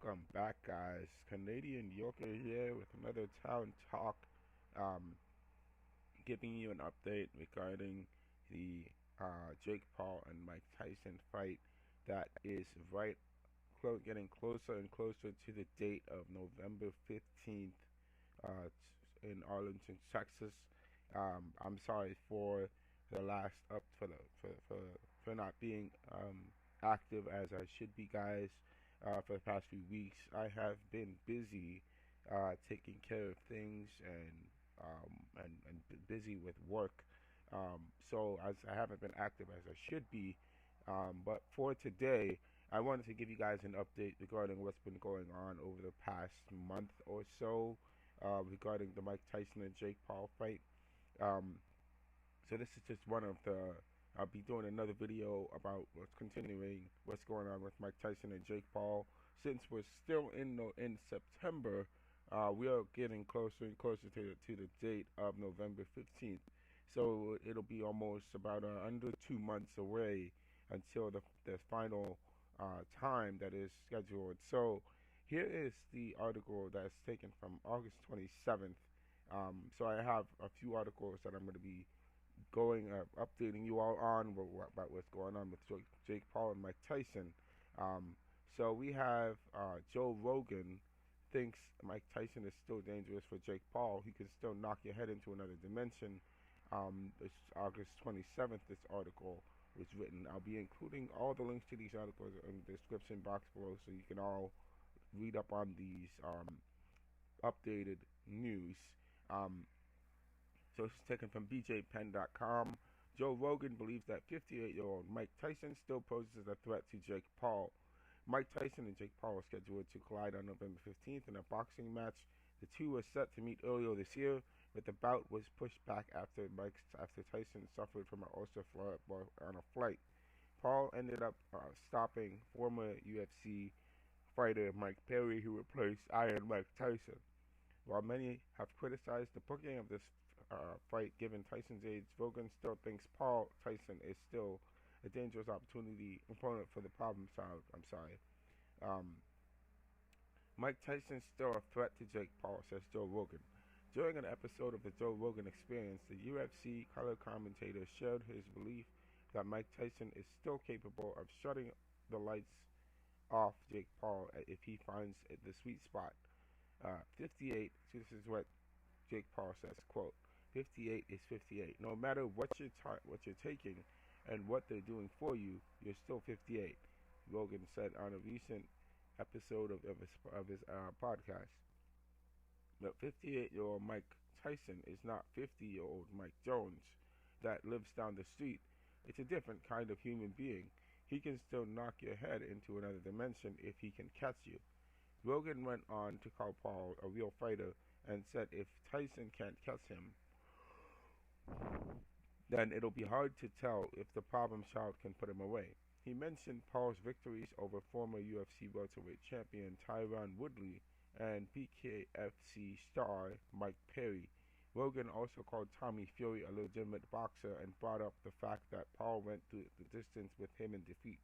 Welcome back, guys. Canadian Yoker here with another Town Talk, um, giving you an update regarding the Jake Paul and Mike Tyson fight that is getting closer and closer to the date of November 15th in Arlington, Texas. I'm sorry for the last up for not being active as I should be, guys. For the past few weeks, I have been busy taking care of things and busy with work. So as I haven't been active as I should be. But for today, I wanted to give you guys an update regarding what's been going on over the past month or so regarding the Mike Tyson and Jake Paul fight. Um, so this is just one of the. I'll be doing another video about what's going on with Mike Tyson and Jake Paul. Since we're still in September, we are getting closer and closer to the date of November 15th. So it'll be almost about under 2 months away until the final time that is scheduled. So here is the article that's taken from August 27th. So I have a few articles that I'm going to be updating you all on about what's going on with Jake Paul and Mike Tyson. So we have Joe Rogan thinks Mike Tyson is still dangerous for Jake Paul. He can still knock your head into another dimension. This August 27th, this article was written. I'll be including all the links to these articles in the description box below so you can all read up on these updated news. So this is taken from bjpenn.com. Joe Rogan believes that 58-year-old Mike Tyson still poses a threat to Jake Paul. Mike Tyson and Jake Paul are scheduled to collide on November 15th in a boxing match. The two were set to meet earlier this year, but the bout was pushed back after Tyson suffered from an ulcer on a flight. Paul ended up stopping former UFC fighter Mike Perry, who replaced Iron Mike Tyson. While many have criticized the booking of this fight given Tyson's age, Rogan still thinks Paul Tyson is still a dangerous opponent for the problem child. Mike Tyson's still a threat to Jake Paul, says Joe Rogan. During an episode of the Joe Rogan Experience, the UFC color commentator shared his belief that Mike Tyson is still capable of shutting the lights off Jake Paul if he finds the sweet spot. 58, this is what Jake Paul says, quote, 58 is 58. No matter what you're taking and what they're doing for you, you're still 58, Rogan said on a recent episode of his podcast. But 58-year-old Mike Tyson is not 50-year-old Mike Jones that lives down the street. It's a different kind of human being. He can still knock your head into another dimension if he can catch you. Rogan went on to call Paul a real fighter and said if Tyson can't catch him, then it'll be hard to tell if the problem child can put him away. He mentioned Paul's victories over former UFC welterweight champion Tyron Woodley and PKFC star Mike Perry. Rogan also called Tommy Fury a legitimate boxer and brought up the fact that Paul went through the distance with him in defeat.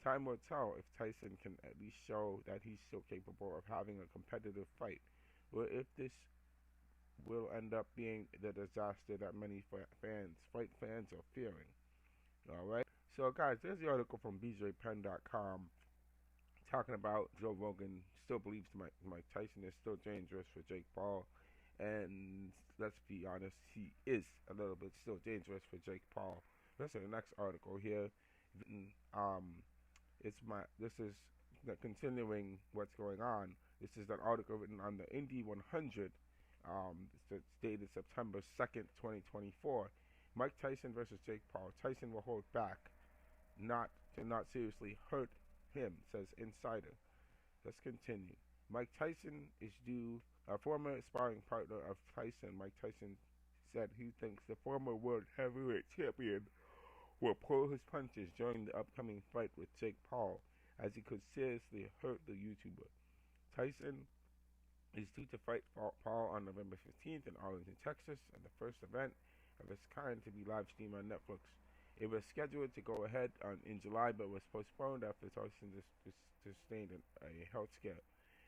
Time will tell if Tyson can at least show that he's still capable of having a competitive fight, or if this will end up being the disaster that many fight fans are fearing. Alright? So guys, there's the article from bjpenn.com talking about Joe Rogan still believes Mike Tyson is still dangerous for Jake Paul. And let's be honest, he is a little bit still dangerous for Jake Paul. Listen to the next article here. This is continuing what's going on. This is an article written on the Indy 100. It's dated September 2nd, 2024. Mike Tyson versus Jake Paul. Tyson will hold back, not seriously hurt him, says insider. Let's continue. Mike Tyson is due. A former sparring partner of Tyson, Mike Tyson, said he thinks the former world heavyweight champion will pull his punches during the upcoming fight with Jake Paul, as he could seriously hurt the YouTuber. Tyson is due to fight Paul on November 15th in Arlington, Texas, and the first event of its kind to be live streamed on Netflix. It was scheduled to go ahead in July, but was postponed after Tyson sustained a health scare.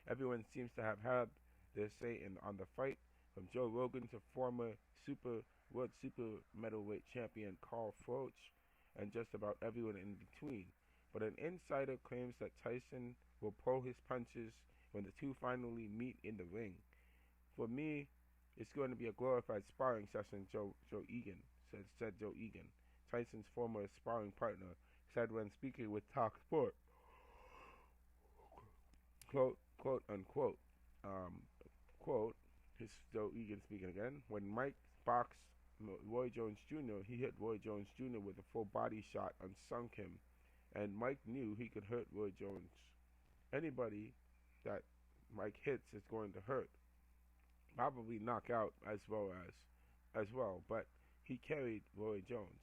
Everyone seems to have had their say on the fight, from Joe Rogan to former world super middleweight champion Carl Froch, and just about everyone in between. But an insider claims that Tyson will pull his punches when the two finally meet in the ring. For me, it's going to be a glorified sparring session, said Joe Egan, Tyson's former sparring partner, said when speaking with Talk Sport, quote unquote. Quote, his Joe Egan speaking again. When Mike boxed Roy Jones Jr., he hit Roy Jones Jr. with a full body shot and sunk him, and Mike knew he could hurt Roy Jones. Anybody that Mike hits is going to hurt, probably knock out as well. But he carried Roy Jones.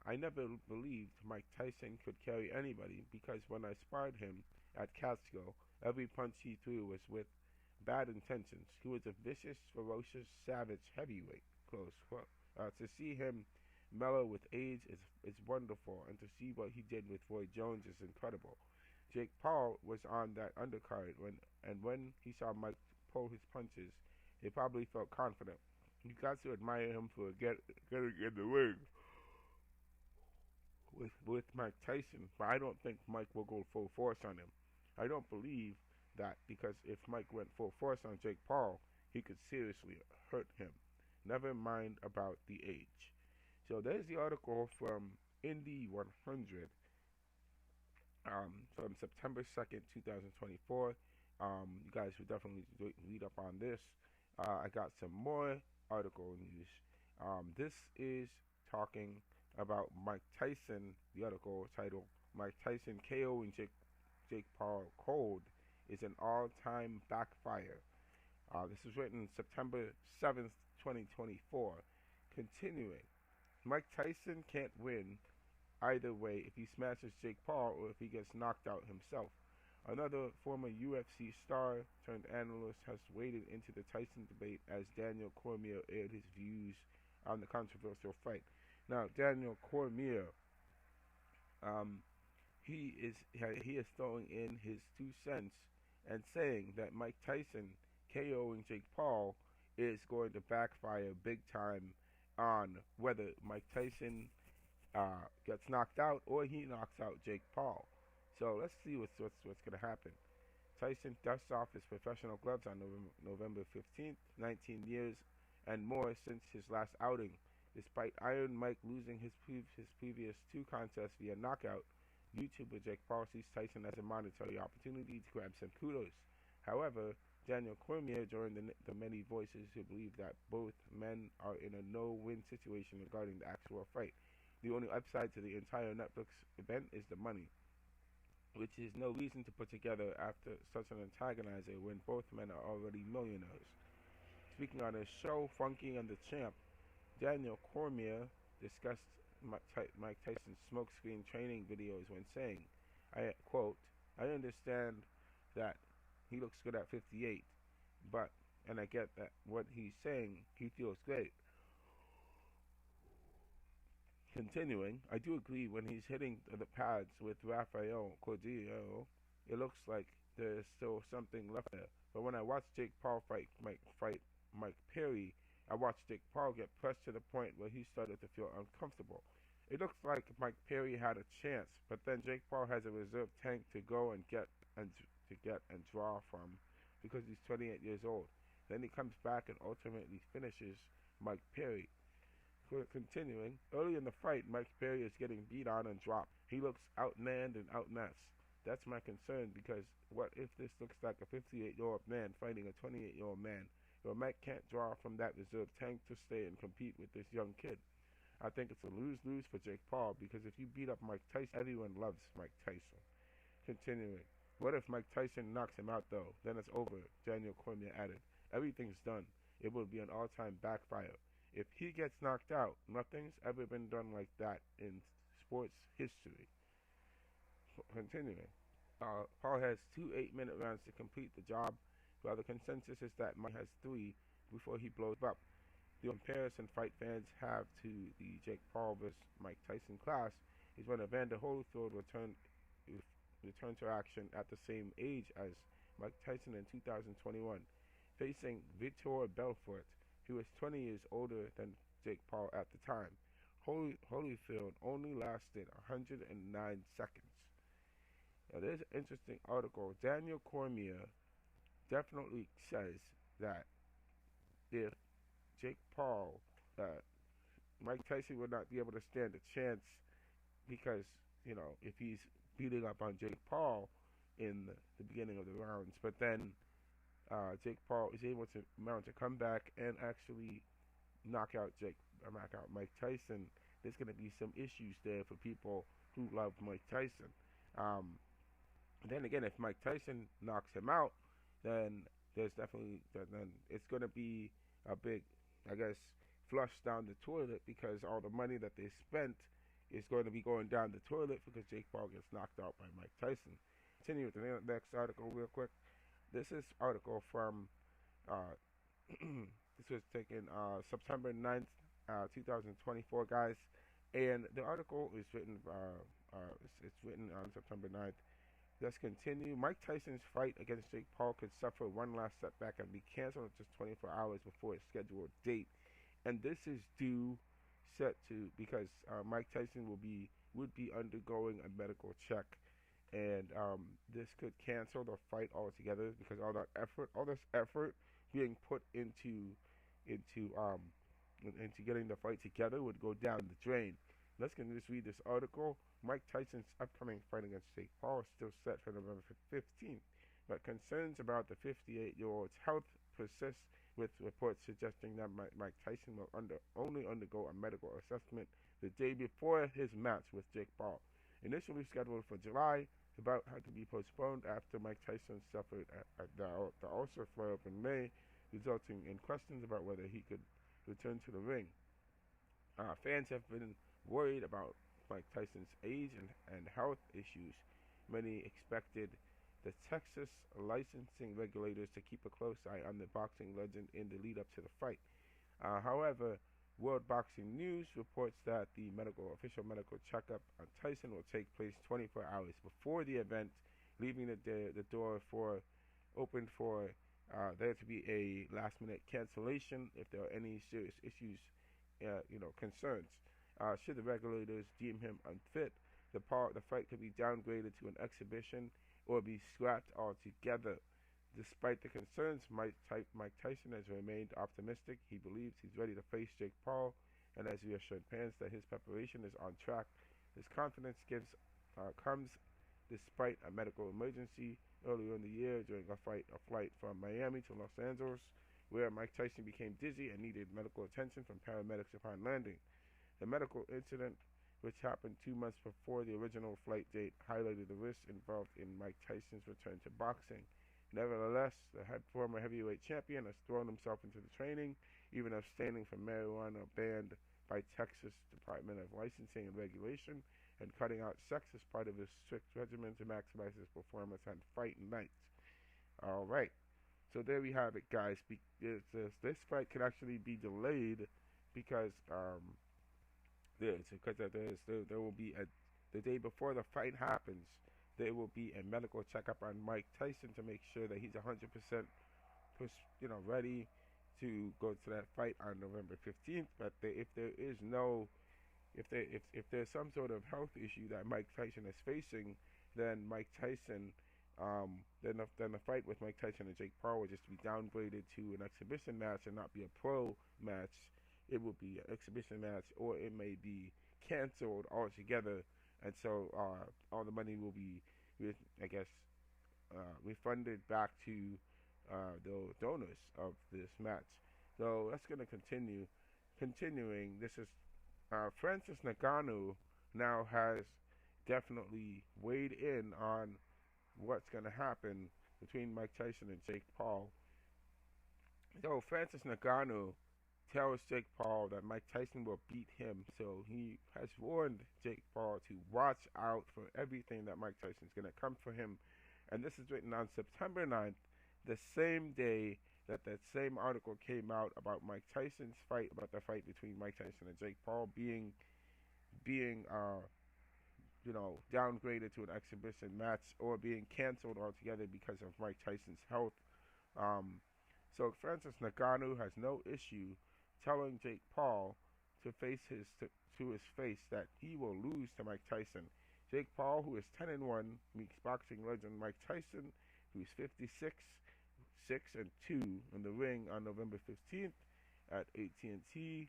I never believed Mike Tyson could carry anybody because when I sparred him at Catskill, every punch he threw was with bad intentions. He was a vicious, ferocious, savage heavyweight. Close quote. To see him mellow with age is wonderful, and to see what he did with Roy Jones is incredible. Jake Paul was on that undercard when he saw Mike pull his punches, he probably felt confident. You got to admire him for getting in the ring with Mike Tyson, but I don't think Mike will go full force on him. I don't believe that because if Mike went full force on Jake Paul, he could seriously hurt him. Never mind about the age. So there's the article from Indy 100 from September 2nd, 2024. You guys should definitely read up on this. I got some more article news. This is talking about Mike Tyson. The article titled Mike Tyson KOing Jake Paul cold is an all-time backfire. This was written September 7th, 2024. Continuing, Mike Tyson can't win either way if he smashes Jake Paul or if he gets knocked out himself. Another former UFC star turned analyst has waded into the Tyson debate as Daniel Cormier aired his views on the controversial fight. Now, Daniel Cormier, he is throwing in his 2 cents and saying that Mike Tyson KOing Jake Paul is going to backfire big time on whether Mike Tyson gets knocked out or he knocks out Jake Paul. So let's see what's going to happen. Tyson dusts off his professional gloves on November 15th, 19 years and more since his last outing. Despite Iron Mike losing his previous 2 contests via knockout, YouTuber Jake Paul sees Tyson as a monetary opportunity to grab some kudos. However, Daniel Cormier joined the many voices who believe that both men are in a no-win situation regarding the actual fight. The only upside to the entire Netflix event is the money, which is no reason to put together after such an antagonizer when both men are already millionaires. Speaking on his show, Funky and the Champ, Daniel Cormier discussed Mike Tyson's smokescreen training videos when saying, I quote, I understand that he looks good at 58, and I get that what he's saying, he feels great. Continuing, I do agree when he's hitting the pads with Rafael Cordeiro, it looks like there's still something left there. But when I watched Jake Paul fight Mike Perry, I watched Jake Paul get pressed to the point where he started to feel uncomfortable. It looks like Mike Perry had a chance, but then Jake Paul has a reserve tank to go and get and draw from because he's 28 years old. Then he comes back and ultimately finishes Mike Perry. Continuing, early in the fight, Mike Perry is getting beat on and dropped. He looks outmanned and outmatched. That's my concern because what if this looks like a 58-year-old man fighting a 28-year-old man? Well, Mike can't draw from that reserve tank to stay and compete with this young kid. I think it's a lose-lose for Jake Paul because if you beat up Mike Tyson, everyone loves Mike Tyson. Continuing, what if Mike Tyson knocks him out though? Then it's over, Daniel Cormier added. Everything's done. It will be an all-time backfire. If he gets knocked out, nothing's ever been done like that in sports history. Continuing, Paul has 2 8-minute rounds to complete the job, while the consensus is that Mike has 3 before he blows up. the comparison fight fans have to the Jake Paul vs. Mike Tyson clash is when Evander Holyfield returned to action at the same age as Mike Tyson in 2021, facing Vitor Belfort, who was 20 years older than Jake Paul at the time. Holyfield only lasted 109 seconds. Now, there's an interesting article. Daniel Cormier definitely says that if Jake Paul, Mike Tyson would not be able to stand a chance because, if he's beating up on Jake Paul in the beginning of the rounds, but then Jake Paul is able to mount a comeback and actually knock out Mike Tyson. There's going to be some issues there for people who love Mike Tyson. Then again, if Mike Tyson knocks him out, then then it's going to be a big, I guess, flush down the toilet because all the money that they spent is going to be going down the toilet because Jake Paul gets knocked out by Mike Tyson. Continue with the next article real quick. This is article from this was taken September 9th, 2024, guys, and the article is written it's written on September 9th. Let's continue. Mike Tyson's fight against Jake Paul could suffer one last setback and be canceled just 24 hours before its scheduled date. And this is set to because Mike Tyson would be undergoing a medical check, and this could cancel the fight altogether because all this effort being put into getting the fight together would go down the drain. Let's just read this article. Mike Tyson's upcoming fight against Jake Paul is still set for November 15th, but concerns about the 58-year-old's health persist, with reports suggesting that Mike Tyson will only undergo a medical assessment the day before his match with Jake Paul. Initially scheduled for July, the bout had to be postponed after Mike Tyson suffered the ulcer flare-up in May, resulting in questions about whether he could return to the ring. Fans have been worried about Mike Tyson's age and health issues. Many expected the Texas licensing regulators to keep a close eye on the boxing legend in the lead up to the fight. However, World Boxing News reports that the official medical checkup on Tyson will take place 24 hours before the event, leaving the door open for there to be a last-minute cancellation if there are any serious issues, concerns. Should the regulators deem him unfit, the fight could be downgraded to an exhibition or be scrapped altogether. Despite the concerns, Mike Tyson has remained optimistic. He believes he's ready to face Jake Paul and has reassured fans that his preparation is on track. His confidence comes despite a medical emergency earlier in the year during a flight from Miami to Los Angeles, where Mike Tyson became dizzy and needed medical attention from paramedics upon landing. The medical incident, which happened 2 months before the original flight date, highlighted the risks involved in Mike Tyson's return to boxing. Nevertheless, the former heavyweight champion has thrown himself into the training, even abstaining from marijuana banned by Texas Department of Licensing and Regulation, and cutting out sex as part of his strict regimen to maximize his performance on fight nights. All right, so there we have it, guys. This fight could actually be delayed because there will be the day before the fight happens, there will be a medical checkup on Mike Tyson to make sure that he's 100% ready to go to that fight on November 15th. But if there's some sort of health issue that Mike Tyson is facing, then Mike Tyson then the fight with Mike Tyson and Jake Paul will just be downgraded to an exhibition match and not be a pro match. It will be an exhibition match, or it may be canceled altogether, and so all the money will be, refunded back to the donors of this match. So that's going to continue. Continuing, this is Francis Ngannou now has definitely weighed in on what's going to happen between Mike Tyson and Jake Paul. So Francis Ngannou tells Jake Paul that Mike Tyson will beat him, so he has warned Jake Paul to watch out for everything that Mike Tyson's going to come for him. And this is written on September 9th, the same day that same article came out about Mike Tyson's fight, about the fight between Mike Tyson and Jake Paul being downgraded to an exhibition match or being canceled altogether because of Mike Tyson's health. Um, so Francis Ngannou has no issue telling Jake Paul to his face that he will lose to Mike Tyson. Jake Paul, who is 10-1, meets boxing legend Mike Tyson, who's 56, 6-2 in the ring on November 15th at AT&T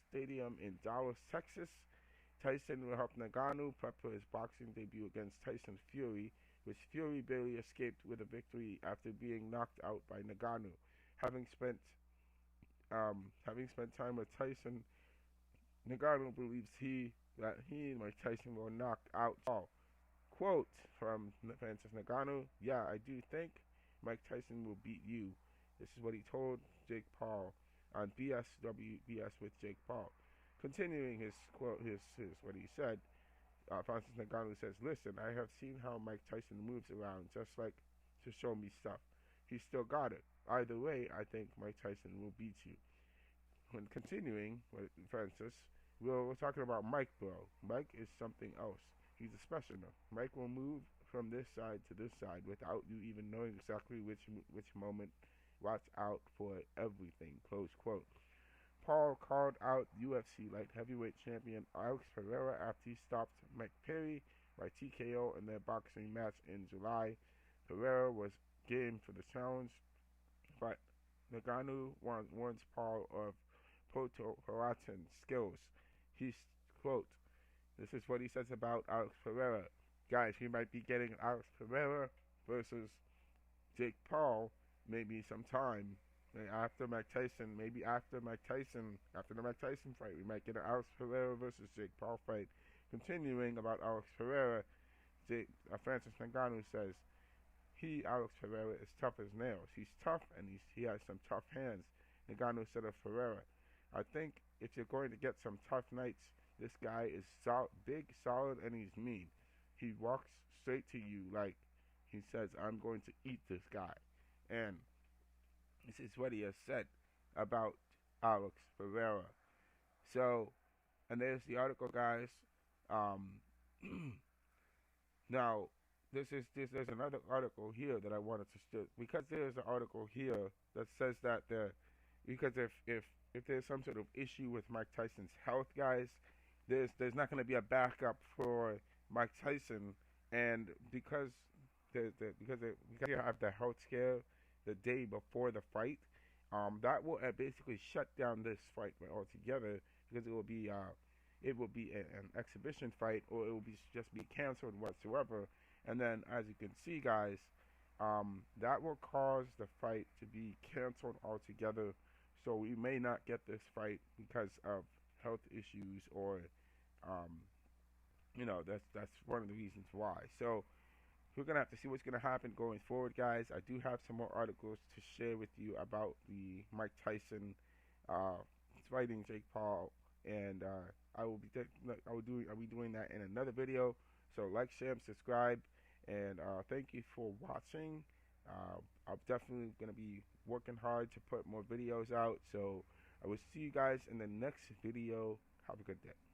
Stadium in Dallas, Texas. Tyson will help Ngannou prep for his boxing debut against Tyson Fury, which Fury barely escaped with a victory after being knocked out by Ngannou. Having spent time with Tyson, Ngannou believes that he and Mike Tyson will knock out Paul. Quote from Francis Ngannou: "Yeah, I do think Mike Tyson will beat you." This is what he told Jake Paul on BS with Jake Paul. Continuing his quote, his what he said, Francis Ngannou says, "Listen, I have seen how Mike Tyson moves around, just like to show me stuff. He's still got it. Either way, I think Mike Tyson will beat you." When continuing with Francis, we're talking about Mike, bro. Mike is something else. He's a specialist. Mike will move from this side to this side without you even knowing exactly which moment. Watch out for everything. Close quote. Paul called out UFC light heavyweight champion Alex Pereira after he stopped Mike Perry by TKO in their boxing match in July. Pereira was game for the challenge, but Ngannou warns Paul of Proto-Horatan skills. He's, quote, this is what he says about Alex Pereira. Guys, we might be getting Alex Pereira versus Jake Paul maybe sometime. After Mike Tyson, after the Mike Tyson fight, we might get an Alex Pereira versus Jake Paul fight. Continuing about Alex Pereira, Francis Ngannou says, Alex Pereira, is tough as nails. He's tough and he has some tough hands. Ngannou said of Pereira, I think if you're going to get some tough nights, this guy is big, solid, and he's mean. He walks straight to you like he says, I'm going to eat this guy. And this is what he has said about Alex Pereira. So, and there's the article, guys. Now, there's another article here that I wanted to because there's an article here that says that because if there's some sort of issue with Mike Tyson's health, guys, there's not going to be a backup for Mike Tyson, and because you have the health scare the day before the fight, that will basically shut down this fight altogether because it will be an exhibition fight, or it will just be canceled whatsoever. And then, as you can see, guys, that will cause the fight to be canceled altogether. So we may not get this fight because of health issues, or that's one of the reasons why. So we're going to have to see what's going to happen going forward, guys. I do have some more articles to share with you about the Mike Tyson fighting Jake Paul, and I'll be doing that in another video. So like, share, and subscribe, and thank you for watching. I'm definitely going to be working hard to put more videos out. So I will see you guys in the next video. Have a good day.